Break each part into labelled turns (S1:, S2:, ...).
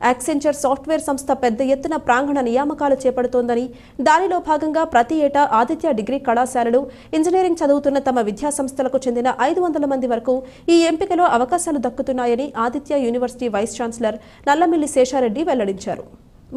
S1: Accenture software సంస్థ పెద్ద ఎత్తున ప్రాంగణ నియామకాలు చేపడుతోందని, దానిలో భాగంగా ప్రతి ఏటా ఆదిత్య డిగ్రీ కళాశాలలు, ఇంజనీరింగ్ చదువుతున్న తమ విద్యాసంస్థలకు చెందిన 500 మంది వరకు ఈ ఎంపికలో అవకాశాలు దక్కుతున్నాయని Aditya university vice chancellor Nallamilli Seshareddy వెల్లడించారు.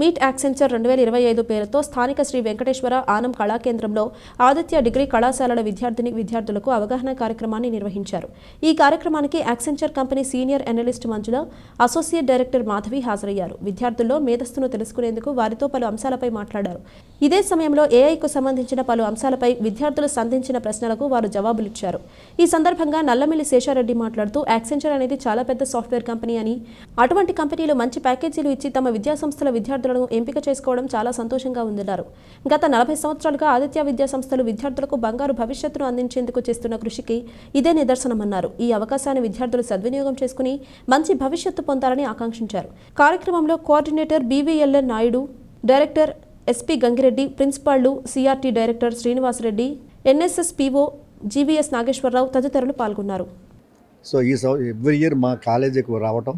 S1: మీట్ యాక్సెంచర్ 2025 పేరుతో స్థానిక శ్రీ వెంకటేశ్వర ఆనం కళాకేంద్రంలో ఆదిత్య డిగ్రీ కళాశాలల విద్యార్థులకు అవగాహన కార్యక్రమాన్ని నిర్వహించారు. ఈ కార్యక్రమానికి Accenture company senior analyst Manjula, associate director Madhavi హాజరయ్యారు. విద్యార్థుల్లో మేధస్సును తెలుసుకునేందుకు వారితో పలు అంశాలపై మాట్లాడారు. ఇదే సమయంలో ఏఐకు సంబంధించిన పలు అంశాలపై విద్యార్థులు సంధించిన ప్రశ్నలకు వారు జవాబులిచ్చారు. ఈ సందర్భంగా నల్లమిల్లి శేషారెడ్డి మాట్లాడుతూ, యాక్సెంచర్ అనేది చాలా పెద్ద సాఫ్ట్వేర్ కంపెనీ అని, అటువంటి కంపెనీలు మంచి ప్యాకేజీలు ఇచ్చి తమ విద్యాసంస్థల విద్యార్థులను ఎంపిక చేసుకోవడం చాలా సంతోషంగా ఉందన్నారు. గత 40 సంవత్సరాలుగా ఆదిత్య విద్యా సంస్థలు విద్యార్థులకు బంగారు భవిష్యత్తును అందించేందుకు చేస్తున్న కృషికి ఇదే నిదర్శనమన్నారు. ఈ అవకాశాన్ని విద్యార్థులు సద్వినియోగం చేసుకుని మంచి భవిష్యత్తు పొందాలని ఆకాంక్షించారు. కార్యక్రమంలో coordinator BVLN Naidu, director SP Gangireddy, ప్రిన్సిపాళ్లు, CRT director Srinivasareddy, NSS PO GVS Nageswararao తదితరులు పాల్గొన్నారు.
S2: సో ఎవ్రీ ఇయర్ మా కాలేజీకి రావటం,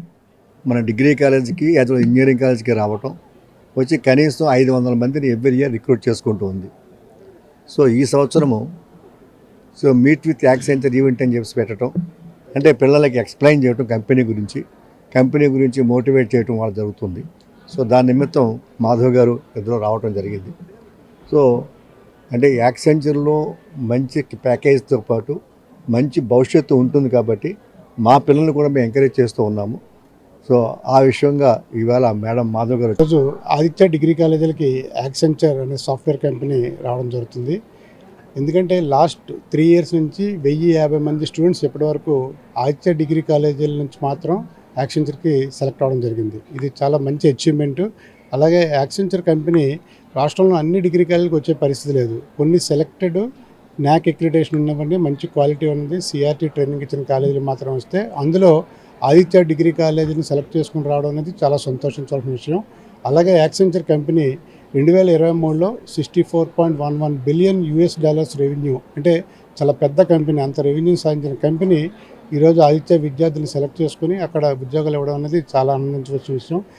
S2: మన డిగ్రీ కాలేజీకి యాజ్ వెల్ ఇంజనీరింగ్ కాలేజీకి రావటం, వచ్చి కనీసం 500 మందిని ఎవ్రీ ఇయర్ రిక్రూట్ చేసుకుంటూ ఉంది. సో ఈ సంవత్సరము మీట్ విత్ యాక్సెంచర్ ఈవెంట్ అని చెప్పి పెట్టడం, అంటే పిల్లలకి ఎక్స్ప్లెయిన్ చేయడం కంపెనీ గురించి మోటివేట్ చేయడం వాళ్ళు జరుగుతుంది. సో దాని నిమిత్తం మాధవ్ గారు ఇద్దరు రావడం జరిగింది. సో అంటే యాక్సెంచర్లో మంచి ప్యాకేజ్తో పాటు మంచి భవిష్యత్తు ఉంటుంది కాబట్టి మా పిల్లల్ని కూడా మేము ఎంకరేజ్ చేస్తూ ఉన్నాము. సో ఆ విషయంగా ఇవాళ మేడం మాధవ్ గారు
S3: రోజు ఆదిత్య డిగ్రీ కాలేజీలకి యాక్సెంచర్ అనే సాఫ్ట్వేర్ కంపెనీ రావడం జరుగుతుంది. ఎందుకంటే లాస్ట్ 3 ఇయర్స్ నుంచి 1050 మంది స్టూడెంట్స్ ఇప్పటి వరకు ఆదిత్య డిగ్రీ కాలేజీల నుంచి మాత్రం యాక్సెంచర్కి సెలెక్ట్ అవ్వడం జరిగింది. ఇది చాలా మంచి అచీవ్మెంట్. అలాగే యాక్సెంచర్ కంపెనీ రాష్ట్రంలో అన్ని డిగ్రీ కాలేజీలకు వచ్చే పరిస్థితి లేదు. కొన్ని సెలెక్టెడ్ న్యాక్ అక్రిడిటేషన్ ఉన్నవండి, మంచి క్వాలిటీ ఉన్నది, సిఆర్టీ ట్రైనింగ్ ఇచ్చిన కాలేజీలు మాత్రం వస్తే అందులో ఆదిత్య డిగ్రీ కాలేజీని సెలెక్ట్ చేసుకుని రావడం అనేది చాలా సంతోషించాల్సిన విషయం. అలాగే యాక్సెంచర్ కంపెనీ 2023లో $64.11 బిలియన్ రెవెన్యూ, అంటే చాలా పెద్ద కంపెనీ, అంత రెవెన్యూ సాధించిన కంపెనీ ఈరోజు ఆదిత్య విద్యార్థులను సెలెక్ట్ చేసుకుని అక్కడ ఉద్యోగాలు ఇవ్వడం అనేది చాలా ఆనందించవలసిన విషయం.